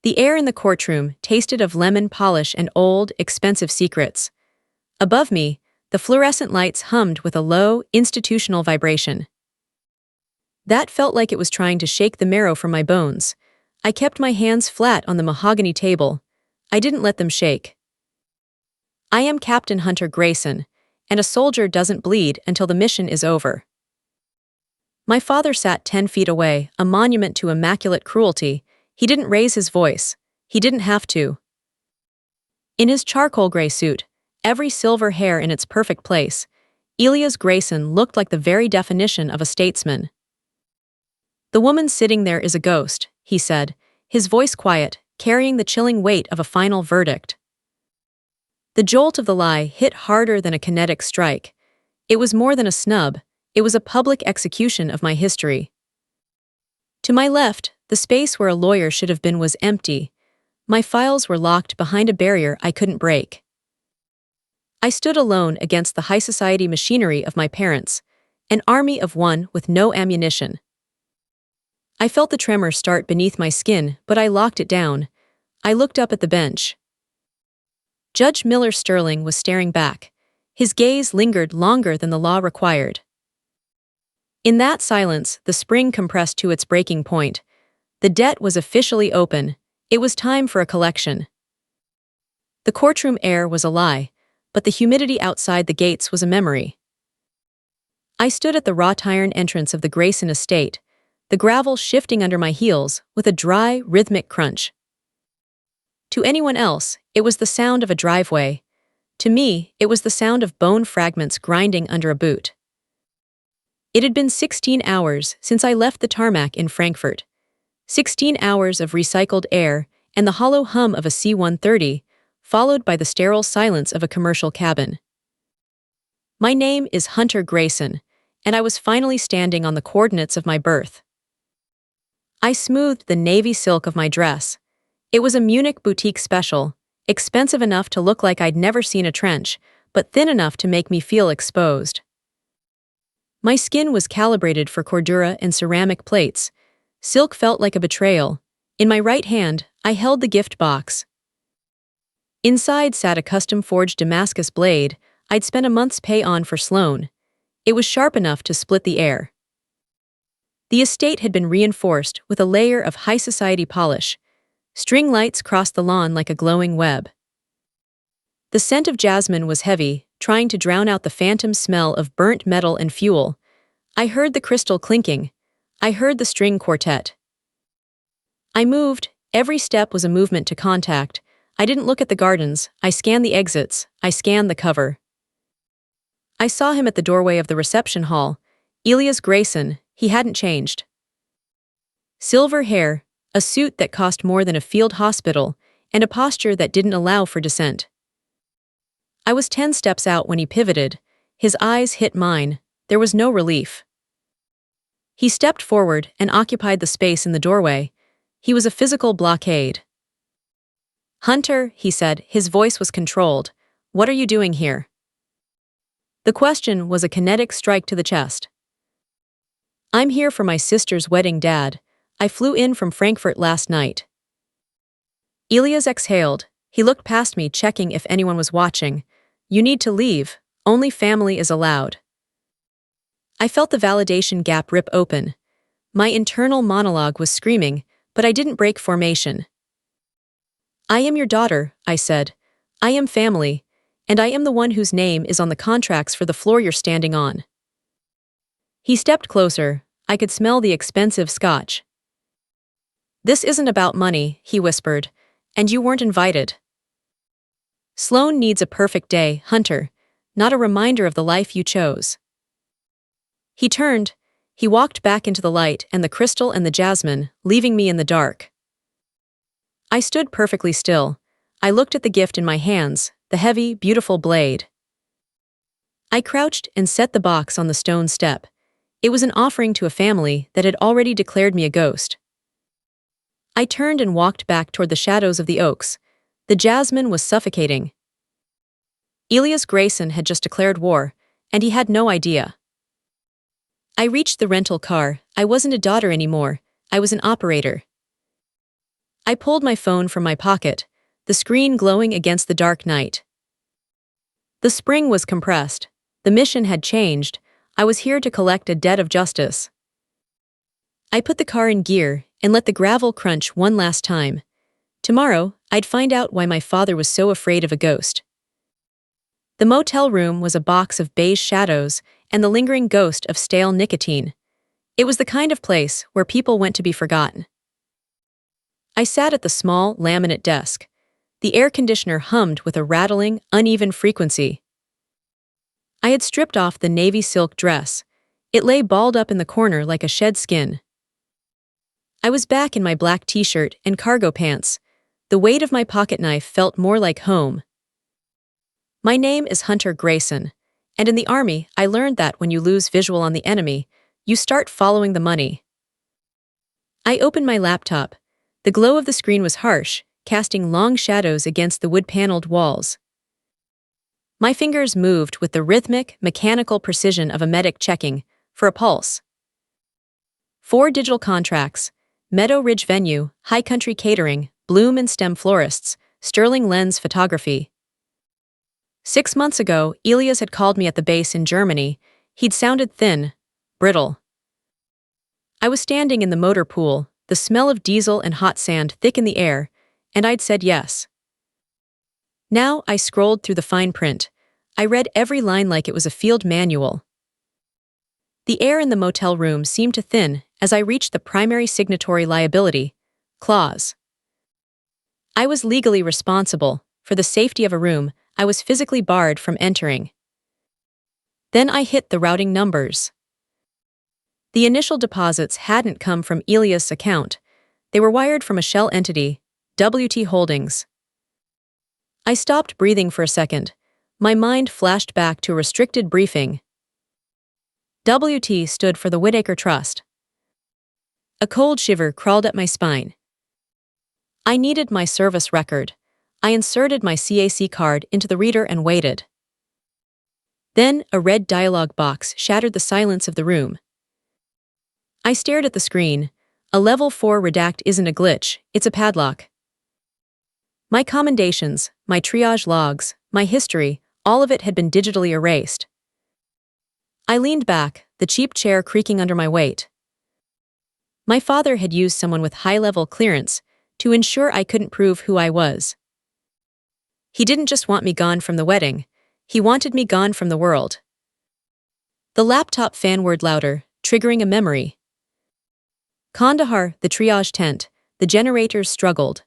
The air in the courtroom tasted of lemon polish and old, expensive secrets. Above me, the fluorescent lights hummed with a low, institutional vibration. That felt like it was trying to shake the marrow from my bones. I kept my hands flat on the mahogany table. I didn't let them shake. I am Captain Hunter Grayson, and a soldier doesn't bleed until the mission is over. My father sat 10 feet away, a monument to immaculate cruelty. He didn't raise his voice. He didn't have to. In his charcoal gray suit, every silver hair in its perfect place, Elias Grayson looked like the very definition of a statesman. "The woman sitting there is a ghost," he said, his voice quiet, carrying the chilling weight of a final verdict. The jolt of the lie hit harder than a kinetic strike. It was more than a snub, it was a public execution of my history. To my left, the space where a lawyer should have been was empty. My files were locked behind a barrier I couldn't break. I stood alone against the high society machinery of my parents, an army of one with no ammunition. I felt the tremor start beneath my skin, but I locked it down. I looked up at the bench. Judge Miller Sterling was staring back. His gaze lingered longer than the law required. In that silence, the spring compressed to its breaking point. The debt was officially open. It was time for a collection. The courtroom air was a lie, but the humidity outside the gates was a memory. I stood at the wrought iron entrance of the Grayson estate, the gravel shifting under my heels with a dry, rhythmic crunch. To anyone else, it was the sound of a driveway. To me, it was the sound of bone fragments grinding under a boot. It had been 16 hours since I left the tarmac in Frankfurt. 16 hours of recycled air and the hollow hum of a C-130, followed by the sterile silence of a commercial cabin. My name is Hunter Grayson, and I was finally standing on the coordinates of my birth. I smoothed the navy silk of my dress. It was a Munich boutique special, expensive enough to look like I'd never seen a trench, but thin enough to make me feel exposed. My skin was calibrated for cordura and ceramic plates. Silk felt like a betrayal. In my right hand, I held the gift box. Inside sat a custom-forged Damascus blade I'd spent a month's pay on for Sloan. It was sharp enough to split the air. The estate had been reinforced with a layer of high society polish. String lights crossed the lawn like a glowing web. The scent of jasmine was heavy, trying to drown out the phantom smell of burnt metal and fuel. I heard the crystal clinking. I heard the string quartet. I moved. Every step was a movement to contact. I didn't look at the gardens. I scanned the exits. I scanned the cover. I saw him at the doorway of the reception hall. Elias Grayson. He hadn't changed. Silver hair, a suit that cost more than a field hospital, and a posture that didn't allow for dissent. I was 10 steps out when he pivoted. His eyes hit mine. There was no relief. He stepped forward and occupied the space in the doorway. He was a physical blockade. "Hunter," he said, his voice was controlled. "What are you doing here?" The question was a kinetic strike to the chest. "I'm here for my sister's wedding, Dad. I flew in from Frankfurt last night." Elias exhaled. He looked past me, checking if anyone was watching. "You need to leave. Only family is allowed." I felt the validation gap rip open. My internal monologue was screaming, but I didn't break formation. "I am your daughter," I said. "I am family, and I am the one whose name is on the contracts for the floor you're standing on." He stepped closer. I could smell the expensive scotch. "This isn't about money," he whispered, "and you weren't invited. Sloan needs a perfect day, Hunter, not a reminder of the life you chose." He turned. He walked back into the light and the crystal and the jasmine, leaving me in the dark. I stood perfectly still. I looked at the gift in my hands, the heavy, beautiful blade. I crouched and set the box on the stone step. It was an offering to a family that had already declared me a ghost. I turned and walked back toward the shadows of the oaks. The jasmine was suffocating. Elias Grayson had just declared war, and he had no idea. I reached the rental car. I wasn't a daughter anymore. I was an operator. I pulled my phone from my pocket, the screen glowing against the dark night. The spring was compressed. The mission had changed. I was here to collect a debt of justice. I put the car in gear and let the gravel crunch one last time. Tomorrow, I'd find out why my father was so afraid of a ghost. The motel room was a box of beige shadows and the lingering ghost of stale nicotine. It was the kind of place where people went to be forgotten. I sat at the small, laminate desk. The air conditioner hummed with a rattling, uneven frequency. I had stripped off the navy silk dress. It lay balled up in the corner like a shed skin. I was back in my black t-shirt and cargo pants. The weight of my pocket knife felt more like home. My name is Hunter Grayson, and in the Army, I learned that when you lose visual on the enemy, you start following the money. I opened my laptop. The glow of the screen was harsh, casting long shadows against the wood-paneled walls. My fingers moved with the rhythmic, mechanical precision of a medic checking for a pulse. 4 digital contracts: Meadow Ridge Venue, High Country Catering, Bloom and Stem Florists, Sterling Lens Photography. 6 months ago, Elias had called me at the base in Germany. He'd sounded thin, brittle. I was standing in the motor pool, the smell of diesel and hot sand thick in the air, and I'd said yes. Now I scrolled through the fine print. I read every line like it was a field manual. The air in the motel room seemed to thin as I reached the primary signatory liability clause. I was legally responsible for the safety of a room I was physically barred from entering. Then I hit the routing numbers. The initial deposits hadn't come from Elias' account. They were wired from a shell entity, WT Holdings. I stopped breathing for a second. My mind flashed back to a restricted briefing. WT stood for the Whitaker Trust. A cold shiver crawled up my spine. I needed my service record. I inserted my CAC card into the reader and waited. Then a red dialog box shattered the silence of the room. I stared at the screen. A level 4 redact isn't a glitch, it's a padlock. My commendations, my triage logs, my history, all of it had been digitally erased. I leaned back, the cheap chair creaking under my weight. My father had used someone with high-level clearance to ensure I couldn't prove who I was. He didn't just want me gone from the wedding, he wanted me gone from the world. The laptop fan whirred louder, triggering a memory. Kandahar, the triage tent, the generators struggled.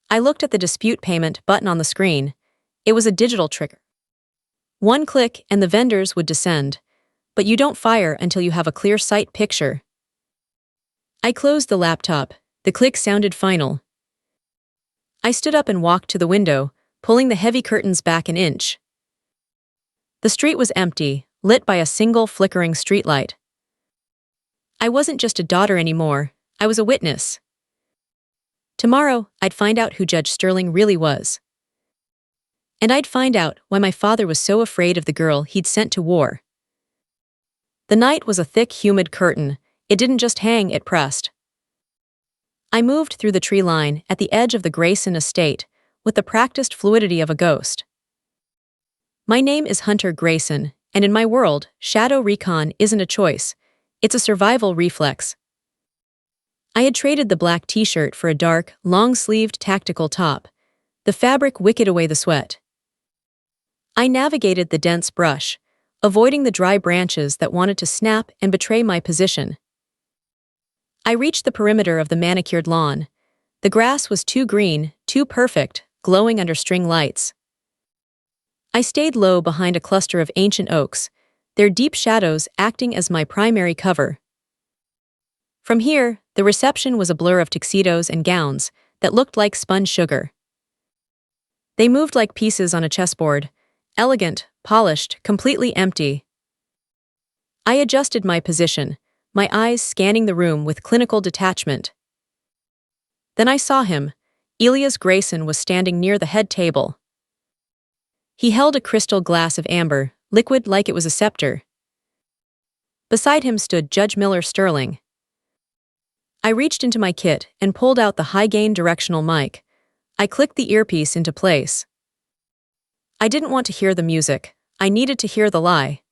I looked at the dispute payment button on the screen. It was a digital trigger. 1 click and the vendors would descend, but you don't fire until you have a clear sight picture. I closed the laptop. The click sounded final. I stood up and walked to the window, pulling the heavy curtains back an inch. The street was empty, lit by a single flickering streetlight. I wasn't just a daughter anymore, I was a witness. Tomorrow, I'd find out who Judge Sterling really was. And I'd find out why my father was so afraid of the girl he'd sent to war. The night was a thick, humid curtain. It didn't just hang, it pressed. I moved through the tree line at the edge of the Grayson estate with the practiced fluidity of a ghost. My name is Hunter Grayson, and in my world, shadow recon isn't a choice. It's a survival reflex. I had traded the black t-shirt for a dark, long-sleeved tactical top. The fabric wicked away the sweat. I navigated the dense brush, avoiding the dry branches that wanted to snap and betray my position. I reached the perimeter of the manicured lawn. The grass was too green, too perfect, glowing under string lights. I stayed low behind a cluster of ancient oaks, their deep shadows acting as my primary cover. From here, the reception was a blur of tuxedos and gowns that looked like spun sugar. They moved like pieces on a chessboard, elegant, polished, completely empty. I adjusted my position, my eyes scanning the room with clinical detachment. Then I saw him. Elias Grayson was standing near the head table. He held a crystal glass of amber, liquid like it was a scepter. Beside him stood Judge Miller Sterling. I reached into my kit and pulled out the high-gain directional mic. I clicked the earpiece into place. I didn't want to hear the music. I needed to hear the lie.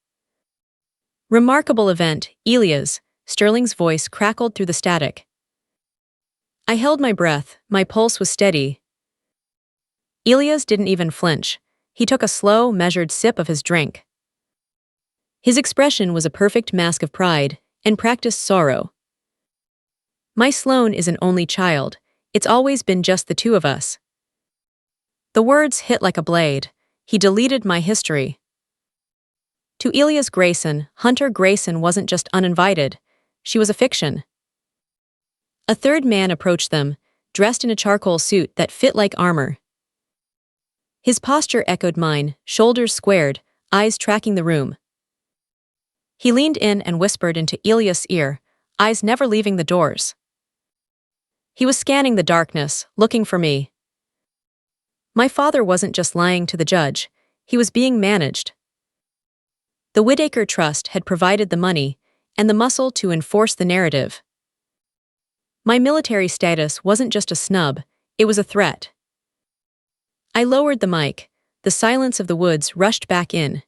Remarkable event, Elias, Sterling's voice crackled through the static. I held my breath, my pulse was steady. Elias didn't even flinch. He took a slow, measured sip of his drink. His expression was a perfect mask of pride and practiced sorrow. My Sloan is an only child. It's always been just the two of us. The words hit like a blade. He deleted my history. To Elias Grayson, Hunter Grayson wasn't just uninvited. She was a fiction. A third man approached them, dressed in a charcoal suit that fit like armor. His posture echoed mine, shoulders squared, eyes tracking the room. He leaned in and whispered into Elias' ear, eyes never leaving the doors. He was scanning the darkness, looking for me. My father wasn't just lying to the judge, he was being managed. The Whitaker Trust had provided the money and the muscle to enforce the narrative. My military status wasn't just a snub, it was a threat. I lowered the mic. The silence of the woods rushed back in.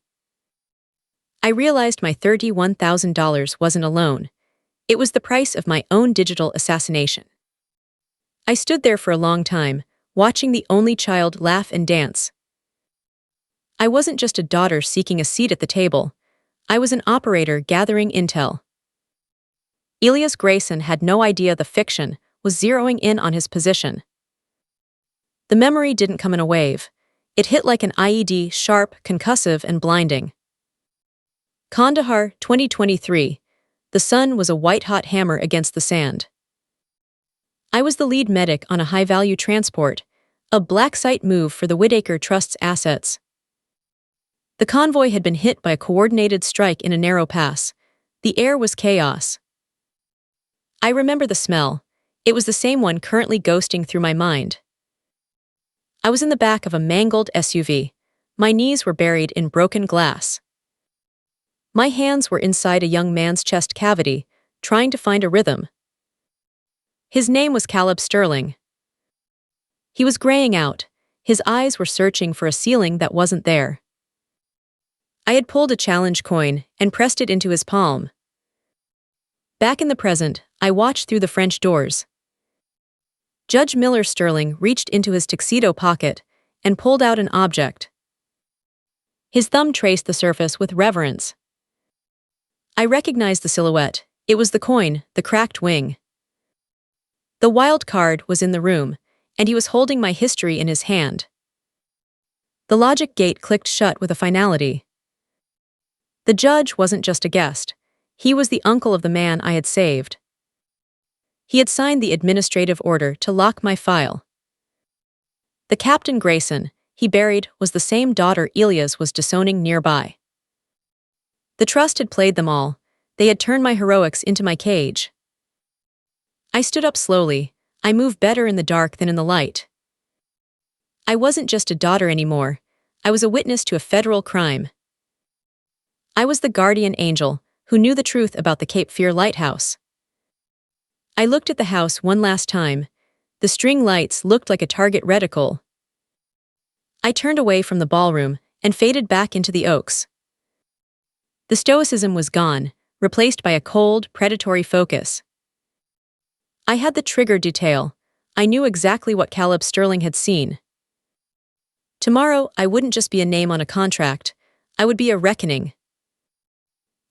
I realized my $31,000 wasn't a loan. It was the price of my own digital assassination. I stood there for a long time, watching the only child laugh and dance. I wasn't just a daughter seeking a seat at the table. I was an operator gathering intel. Elias Grayson had no idea the fiction was zeroing in on his position. The memory didn't come in a wave. It hit like an IED, sharp, concussive, and blinding. Kandahar, 2023. The sun was a white-hot hammer against the sand. I was the lead medic on a high-value transport, a black site move for the Whitaker Trust's assets. The convoy had been hit by a coordinated strike in a narrow pass. The air was chaos. I remember the smell. It was the same one currently ghosting through my mind. I was in the back of a mangled SUV. My knees were buried in broken glass. My hands were inside a young man's chest cavity, trying to find a rhythm. His name was Caleb Sterling. He was graying out. His eyes were searching for a ceiling that wasn't there. I had pulled a challenge coin and pressed it into his palm. Back in the present, I watched through the French doors. Judge Miller Sterling reached into his tuxedo pocket and pulled out an object. His thumb traced the surface with reverence. I recognized the silhouette. It was the coin, the cracked wing. The wild card was in the room, and he was holding my history in his hand. The logic gate clicked shut with a finality. The judge wasn't just a guest. He was the uncle of the man I had saved. He had signed the administrative order to lock my file. The Captain Grayson he buried was the same daughter Elias was disowning nearby. The trust had played them all. They had turned my heroics into my cage. I stood up slowly. I moved better in the dark than in the light. I wasn't just a daughter anymore. I was a witness to a federal crime. I was the guardian angel who knew the truth about the Cape Fear lighthouse. I looked at the house one last time. The string lights looked like a target reticle. I turned away from the ballroom and faded back into the oaks. The stoicism was gone, replaced by a cold, predatory focus. I had the trigger detail. I knew exactly what Caleb Sterling had seen. Tomorrow, I wouldn't just be a name on a contract. I would be a reckoning.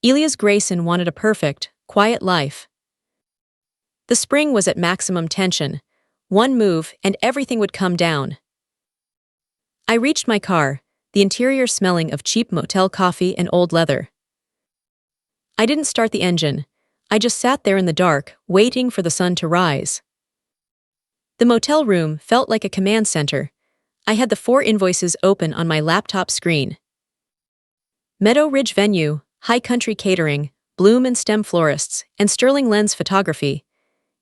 Elias Grayson wanted a perfect, quiet life. The spring was at maximum tension. One move and everything would come down. I reached my car, the interior smelling of cheap motel coffee and old leather. I didn't start the engine. I just sat there in the dark, waiting for the sun to rise. The motel room felt like a command center. I had the 4 invoices open on my laptop screen. Meadow Ridge Venue, High Country Catering, Bloom and Stem Florists, and Sterling Lens Photography.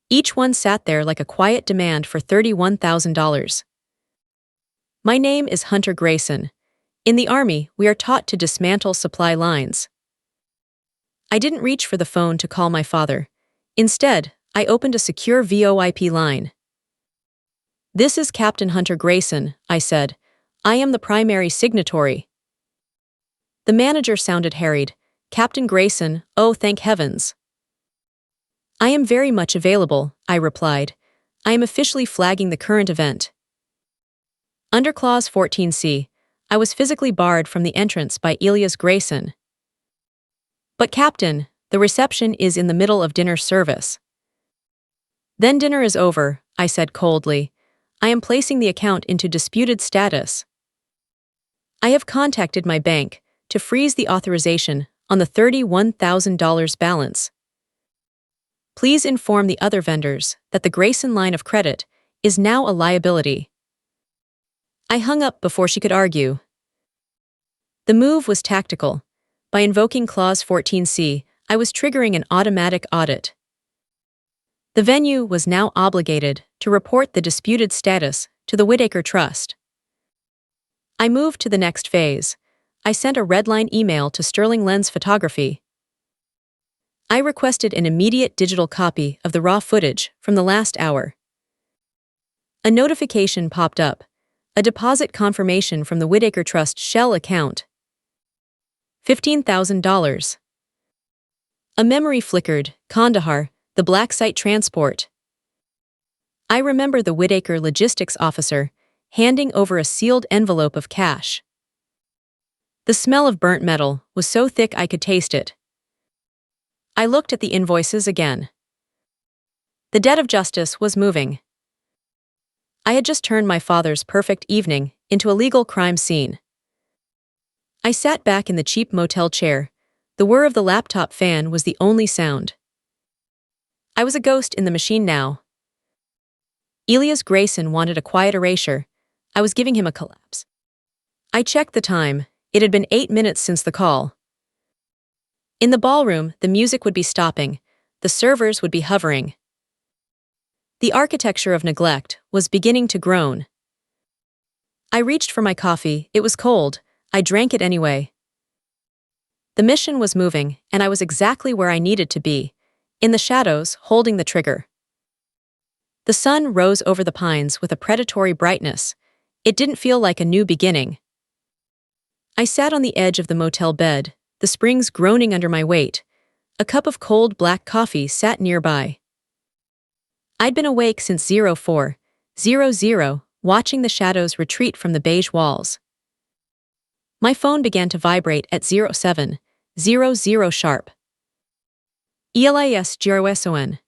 Each one sat there like a quiet demand for $31,000. My name is Hunter Grayson. In the Army, we are taught to dismantle supply lines. I didn't reach for the phone to call my father. Instead, I opened a secure VoIP line. "This is Captain Hunter Grayson," I said. "I am the primary signatory." The manager sounded harried. "Captain Grayson, oh thank heavens." "I am very much available," I replied. "I am officially flagging the current event." Under Clause 14C, I was physically barred from the entrance by Elias Grayson. "But Captain, the reception is in the middle of dinner service." "Then dinner is over," I said coldly. "I am placing the account into disputed status. I have contacted my bank to freeze the authorization on the $31,000 balance. Please inform the other vendors that the Grayson line of credit is now a liability." I hung up before she could argue. The move was tactical. By invoking Clause 14C, I was triggering an automatic audit. The venue was now obligated to report the disputed status to the Whitaker Trust. I moved to the next phase. I sent a redline email to Sterling Lens Photography. I requested an immediate digital copy of the raw footage from the last hour. A notification popped up. A deposit confirmation from the Whitaker Trust Shell account. $15,000. A memory flickered. Kandahar, the black site transport. I remember the Whitaker logistics officer handing over a sealed envelope of cash. The smell of burnt metal was so thick I could taste it. I looked at the invoices again. The debt of justice was moving. I had just turned my father's perfect evening into a legal crime scene. I sat back in the cheap motel chair. The whir of the laptop fan was the only sound. I was a ghost in the machine now. Elias Grayson wanted a quiet erasure. I was giving him a collapse. I checked the time. It had been 8 minutes since the call. In the ballroom, the music would be stopping. The servers would be hovering. The architecture of neglect was beginning to groan. I reached for my coffee. It was cold. I drank it anyway. The mission was moving, and I was exactly where I needed to be, in the shadows, holding the trigger. The sun rose over the pines with a predatory brightness. It didn't feel like a new beginning. I sat on the edge of the motel bed, the springs groaning under my weight. A cup of cold black coffee sat nearby. I'd been awake since 04:00, watching the shadows retreat from the beige walls. My phone began to vibrate at 07:00 sharp. Elias Grayson.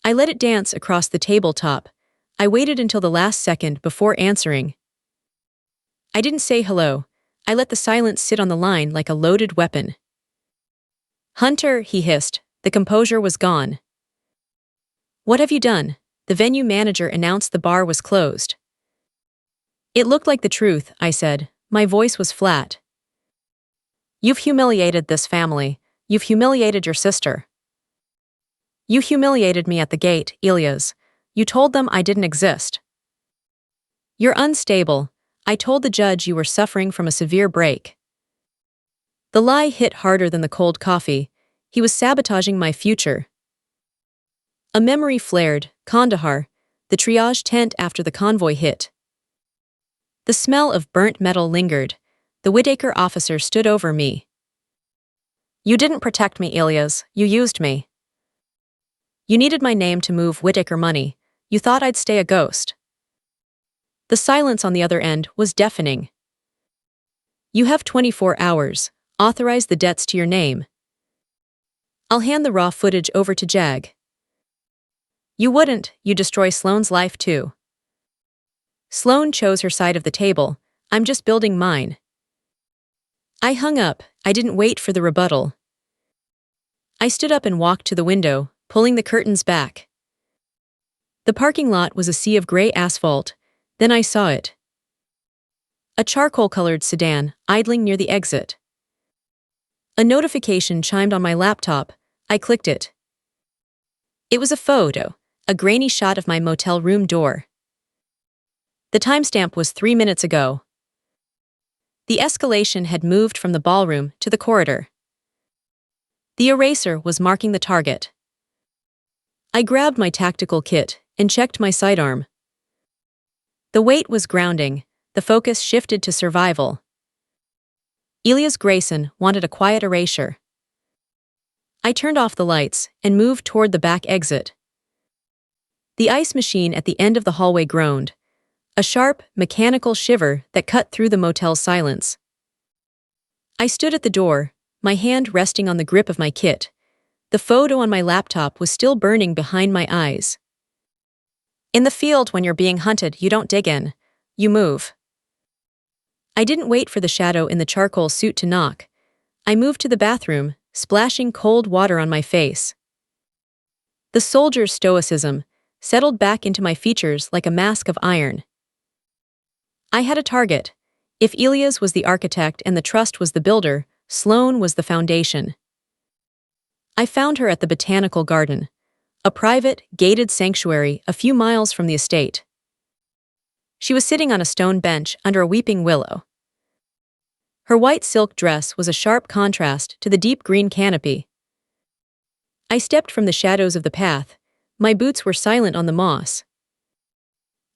I let it dance across the tabletop. I waited until the last second before answering. I didn't say hello. I let the silence sit on the line like a loaded weapon. "Hunter," he hissed. The composure was gone. "What have you done?" The venue manager announced the bar was closed. "It looked like the truth," I said. My voice was flat. "You've humiliated this family. You've humiliated your sister. You humiliated me at the gate, Elias. You told them I didn't exist. You're unstable. I told the judge you were suffering from a severe break." The lie hit harder than the cold coffee. He was sabotaging my future. A memory flared. Kandahar, the triage tent after the convoy hit. The smell of burnt metal lingered. The Whitaker officer stood over me. "You didn't protect me, Elias. You used me. You needed my name to move Whitaker money. You thought I'd stay a ghost." The silence on the other end was deafening. "You have 24 hours. Authorize the debts to your name. I'll hand the raw footage over to Jag." "You wouldn't. You destroy Sloane's life too." "Sloane chose her side of the table. I'm just building mine." I hung up. I didn't wait for the rebuttal. I stood up and walked to the window, pulling the curtains back. The parking lot was a sea of gray asphalt. Then I saw it. A charcoal-colored sedan, idling near the exit. A notification chimed on my laptop. I clicked it. It was a photo, a grainy shot of my motel room door. The timestamp was 3 minutes ago. The escalation had moved from the ballroom to the corridor. The eraser was marking the target. I grabbed my tactical kit and checked my sidearm. The weight was grounding, the focus shifted to survival. Elias Grayson wanted a quiet erasure. I turned off the lights and moved toward the back exit. The ice machine at the end of the hallway groaned, a sharp, mechanical shiver that cut through the motel's silence. I stood at the door, my hand resting on the grip of my kit. The photo on my laptop was still burning behind my eyes. In the field, when you're being hunted, you don't dig in, you move. I didn't wait for the shadow in the charcoal suit to knock. I moved to the bathroom, splashing cold water on my face. The soldier's stoicism settled back into my features like a mask of iron. I had a target. If Elias was the architect and the trust was the builder, Sloane was the foundation. I found her at the Botanical Garden, a private, gated sanctuary a few miles from the estate. She was sitting on a stone bench under a weeping willow. Her white silk dress was a sharp contrast to the deep green canopy. I stepped from the shadows of the path. My boots were silent on the moss.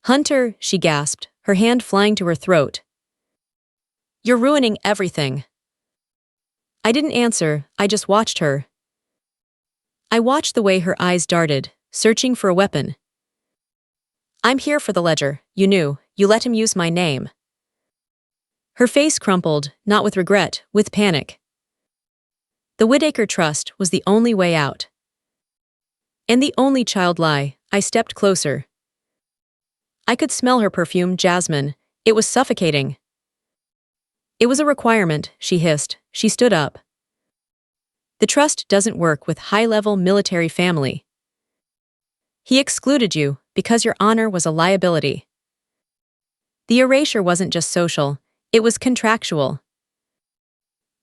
"Hunter," she gasped, her hand flying to her throat. "You're ruining everything." I didn't answer, I just watched her. I watched the way her eyes darted, searching for a weapon. "I'm here for the ledger, you knew, you let him use my name." Her face crumpled, not with regret, with panic. The Whittaker Trust was the only way out. And the only child lie. I stepped closer. I could smell her perfume, jasmine. It was suffocating. "It was a requirement," she hissed. She stood up. "The trust doesn't work with high-level military family. He excluded you because your honor was a liability." The erasure wasn't just social, it was contractual.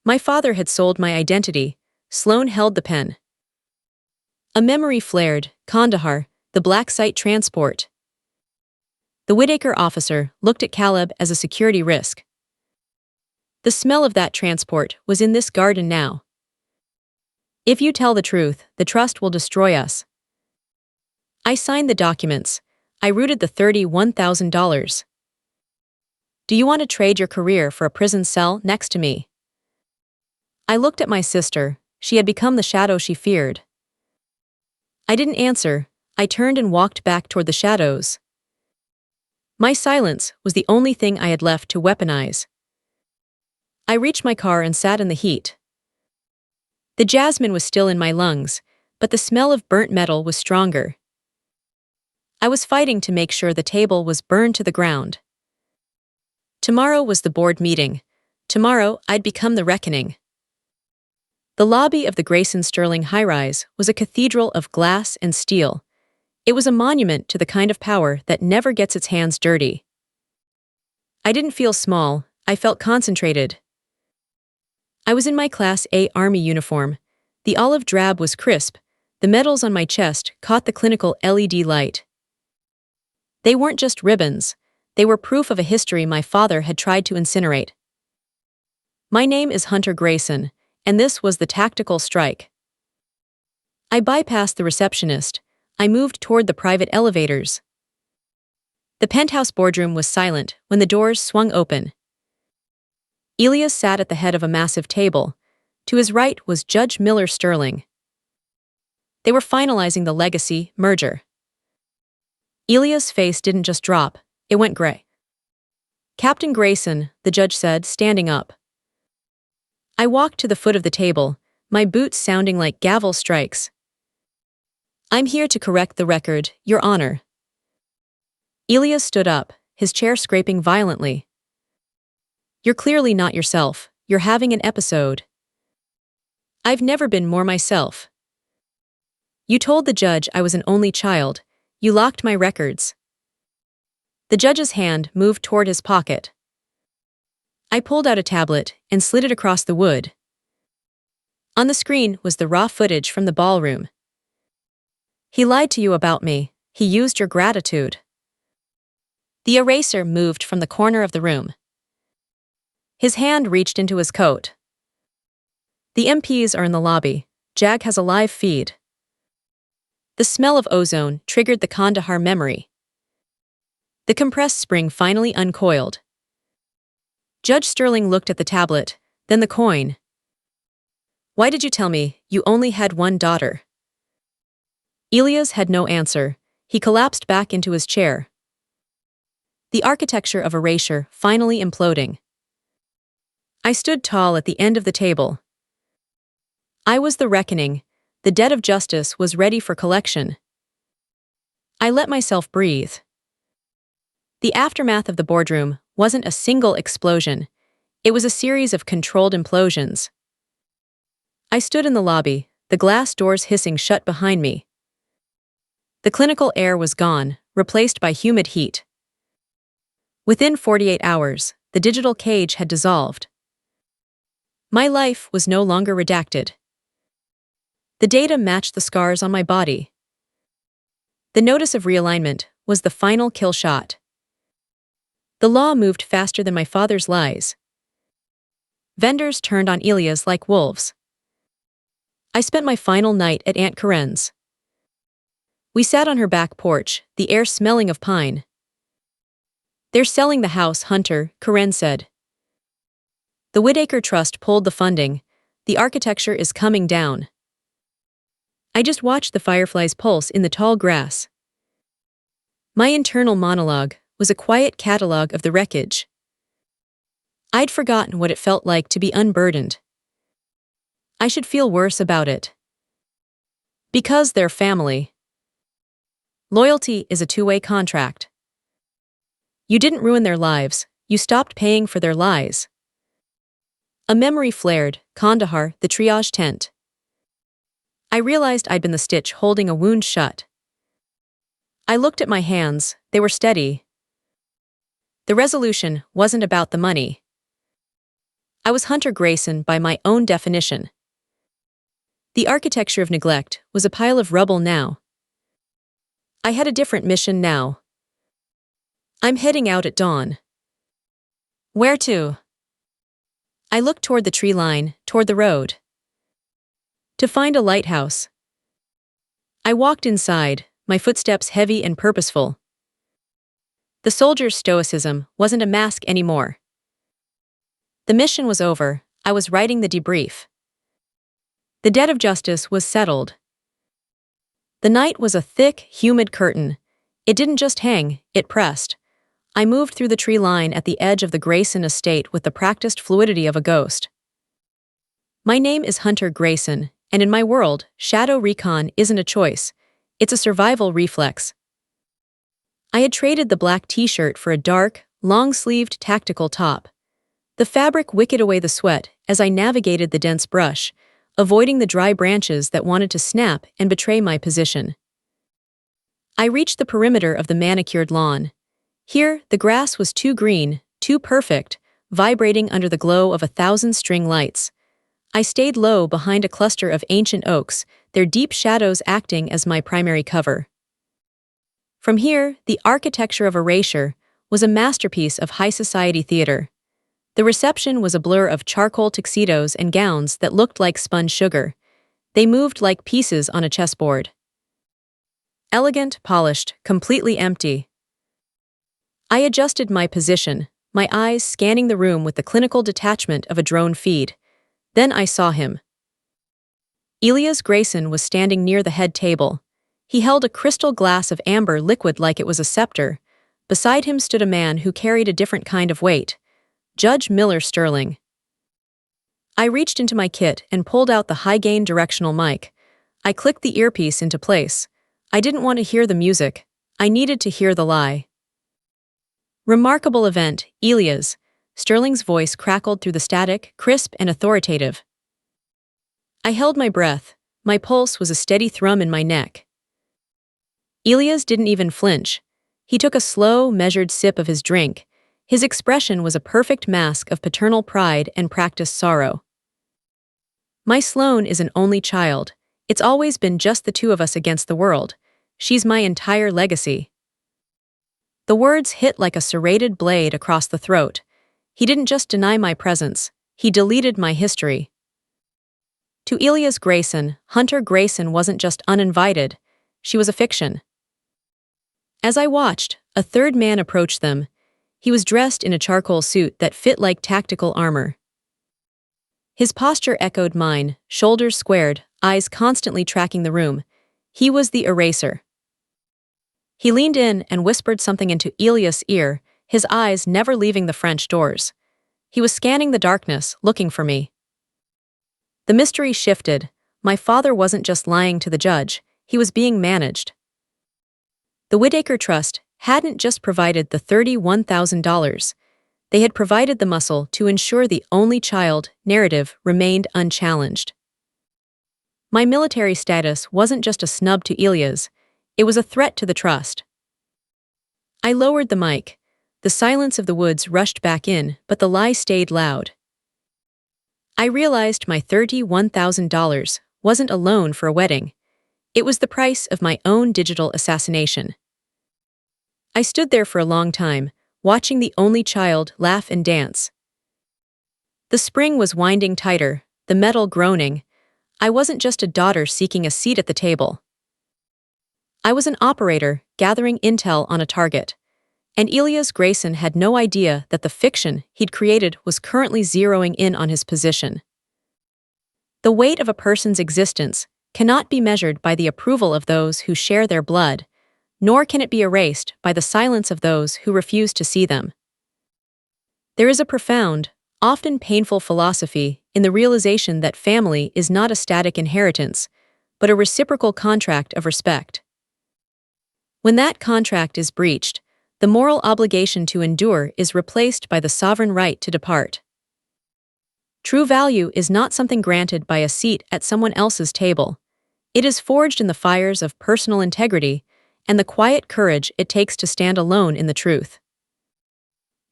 My father had sold my identity. Sloane held the pen. A memory flared, Kandahar, the black site transport. The Whittaker officer looked at Caleb as a security risk. The smell of that transport was in this garden now. "If you tell the truth, the trust will destroy us." I signed the documents. I routed the $31,000. "Do you want to trade your career for a prison cell next to me?" I looked at my sister. She had become the shadow she feared. I didn't answer. I turned and walked back toward the shadows. My silence was the only thing I had left to weaponize. I reached my car and sat in the heat. The jasmine was still in my lungs, but the smell of burnt metal was stronger. I was fighting to make sure the table was burned to the ground. Tomorrow was the board meeting. Tomorrow I'd become the reckoning. The lobby of the Grayson Sterling high-rise was a cathedral of glass and steel. It was a monument to the kind of power that never gets its hands dirty. I didn't feel small, I felt concentrated. I was in my Class A Army uniform. The olive drab was crisp. The medals on my chest caught the clinical LED light. They weren't just ribbons. They were proof of a history my father had tried to incinerate. My name is Hunter Grayson, and this was the tactical strike. I bypassed the receptionist. I moved toward the private elevators. The penthouse boardroom was silent when the doors swung open. Elias sat at the head of a massive table. To his right was Judge Miller Sterling. They were finalizing the legacy merger. Elias' face didn't just drop, it went gray. "Captain Grayson," the judge said, standing up. I walked to the foot of the table, my boots sounding like gavel strikes. "I'm here to correct the record, Your Honor." Elias stood up, his chair scraping violently. "You're clearly not yourself. You're having an episode." "I've never been more myself." "You told the judge I was an only child. You locked my records." The judge's hand moved toward his pocket. I pulled out a tablet and slid it across the wood. On the screen was the raw footage from the ballroom. "He lied to you about me. He used your gratitude." The eraser moved from the corner of the room. His hand reached into his coat. "The MPs are in the lobby. Jag has a live feed." The smell of ozone triggered the Kandahar memory. The compressed spring finally uncoiled. Judge Sterling looked at the tablet, then the coin. Why did you tell me you only had one daughter? Elias had no answer. He collapsed back into his chair. The architecture of erasure finally imploding. I stood tall at the end of the table. I was the reckoning. The debt of justice was ready for collection. I let myself breathe. The aftermath of the boardroom wasn't a single explosion. It was a series of controlled implosions. I stood in the lobby, the glass doors hissing shut behind me. The clinical air was gone, replaced by humid heat. Within 48 hours, the digital cage had dissolved. My life was no longer redacted. The data matched the scars on my body. The notice of realignment was the final kill shot. The law moved faster than my father's lies. Vendors turned on Elias like wolves. I spent my final night at Aunt Karen's. We sat on her back porch, the air smelling of pine. They're selling the house, Hunter, Karen said. The Whitaker Trust pulled the funding. The architecture is coming down. I just watched the fireflies pulse in the tall grass. My internal monologue was a quiet catalogue of the wreckage. I'd forgotten what it felt like to be unburdened. I should feel worse about it. Because they're family. Loyalty is a two-way contract. You didn't ruin their lives, you stopped paying for their lies. A memory flared, Kandahar, the triage tent. I realized I'd been the stitch holding a wound shut. I looked at my hands, they were steady. The resolution wasn't about the money. I was Hunter Grayson by my own definition. The architecture of neglect was a pile of rubble now. I had a different mission now. I'm heading out at dawn. Where to? I looked toward the tree line, toward the road. To find a lighthouse. I walked inside, my footsteps heavy and purposeful. The soldier's stoicism wasn't a mask anymore. The mission was over, I was writing the debrief. The debt of justice was settled. The night was a thick, humid curtain. It didn't just hang, it pressed. I moved through the tree line at the edge of the Grayson estate with the practiced fluidity of a ghost. My name is Hunter Grayson, and in my world, shadow recon isn't a choice. It's a survival reflex. I had traded the black t-shirt for a dark, long-sleeved tactical top. The fabric wicked away the sweat as I navigated the dense brush, avoiding the dry branches that wanted to snap and betray my position. I reached the perimeter of the manicured lawn. Here, the grass was too green, too perfect, vibrating under the glow of 1,000 string lights. I stayed low behind a cluster of ancient oaks, their deep shadows acting as my primary cover. From here, the architecture of erasure was a masterpiece of high society theater. The reception was a blur of charcoal tuxedos and gowns that looked like spun sugar. They moved like pieces on a chessboard. Elegant, polished, completely empty. I adjusted my position, my eyes scanning the room with the clinical detachment of a drone feed. Then I saw him. Elias Grayson was standing near the head table. He held a crystal glass of amber liquid like it was a scepter. Beside him stood a man who carried a different kind of weight. Judge Miller Sterling. I reached into my kit and pulled out the high-gain directional mic. I clicked the earpiece into place. I didn't want to hear the music. I needed to hear the lie. Remarkable event, Elias. Sterling's voice crackled through the static, crisp and authoritative. I held my breath. My pulse was a steady thrum in my neck. Elias didn't even flinch. He took a slow, measured sip of his drink. His expression was a perfect mask of paternal pride and practiced sorrow. My Sloane is an only child. It's always been just the two of us against the world. She's my entire legacy. The words hit like a serrated blade across the throat. He didn't just deny my presence, he deleted my history. To Elias Grayson, Hunter Grayson wasn't just uninvited. she was a fiction. As I watched, a third man approached them. He was dressed in a charcoal suit that fit like tactical armor. His posture echoed mine, shoulders squared, eyes constantly tracking the room. He was the eraser. He leaned in and whispered something into Elias' ear, his eyes never leaving the French doors. He was scanning the darkness, looking for me. The mystery shifted. My father wasn't just lying to the judge, he was being managed. The Whittaker Trust hadn't just provided the $31,000. They had provided the muscle to ensure the only child narrative remained unchallenged. My military status wasn't just a snub to Elias, it was a threat to the trust. I lowered the mic. The silence of the woods rushed back in, but the lie stayed loud. I realized my $31,000 wasn't a loan for a wedding. It was the price of my own digital assassination. I stood there for a long time, watching the only child laugh and dance. The spring was winding tighter, the metal groaning. I wasn't just a daughter seeking a seat at the table. I was an operator gathering intel on a target. And Elias Grayson had no idea that the fiction he'd created was currently zeroing in on his position. The weight of a person's existence cannot be measured by the approval of those who share their blood, nor can it be erased by the silence of those who refuse to see them. There is a profound, often painful philosophy in the realization that family is not a static inheritance, but a reciprocal contract of respect. When that contract is breached, the moral obligation to endure is replaced by the sovereign right to depart. True value is not something granted by a seat at someone else's table. It is forged in the fires of personal integrity and the quiet courage it takes to stand alone in the truth.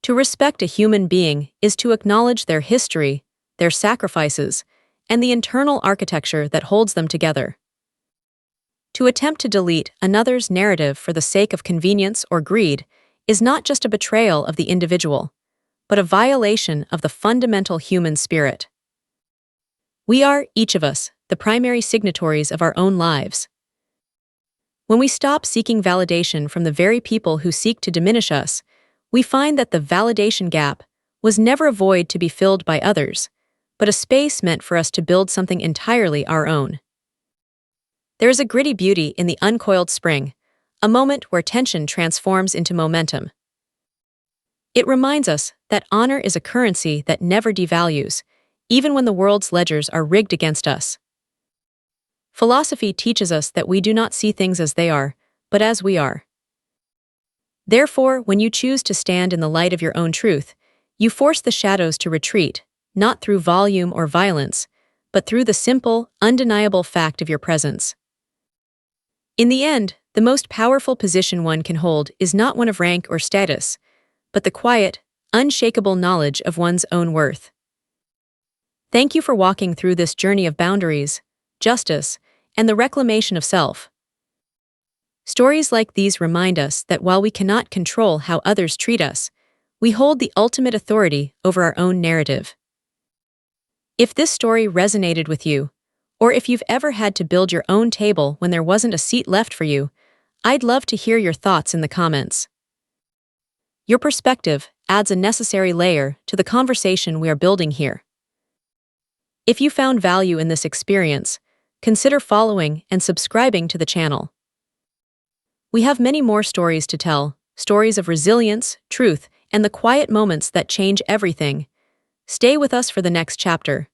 To respect a human being is to acknowledge their history, their sacrifices, and the internal architecture that holds them together. To attempt to delete another's narrative for the sake of convenience or greed is not just a betrayal of the individual, but a violation of the fundamental human spirit. We are, each of us, the primary signatories of our own lives. When we stop seeking validation from the very people who seek to diminish us, we find that the validation gap was never a void to be filled by others, but a space meant for us to build something entirely our own. There is a gritty beauty in the uncoiled spring, a moment where tension transforms into momentum. It reminds us that honor is a currency that never devalues, even when the world's ledgers are rigged against us. Philosophy teaches us that we do not see things as they are, but as we are. Therefore, when you choose to stand in the light of your own truth, you force the shadows to retreat, not through volume or violence, but through the simple, undeniable fact of your presence. In the end, the most powerful position one can hold is not one of rank or status, but the quiet, unshakable knowledge of one's own worth. Thank you for walking through this journey of boundaries, justice, and the reclamation of self. Stories like these remind us that while we cannot control how others treat us, we hold the ultimate authority over our own narrative. If this story resonated with you, or if you've ever had to build your own table when there wasn't a seat left for you, I'd love to hear your thoughts in the comments. Your perspective adds a necessary layer to the conversation we are building here. If you found value in this experience, consider following and subscribing to the channel. We have many more stories to tell, stories of resilience, truth, and the quiet moments that change everything. Stay with us for the next chapter.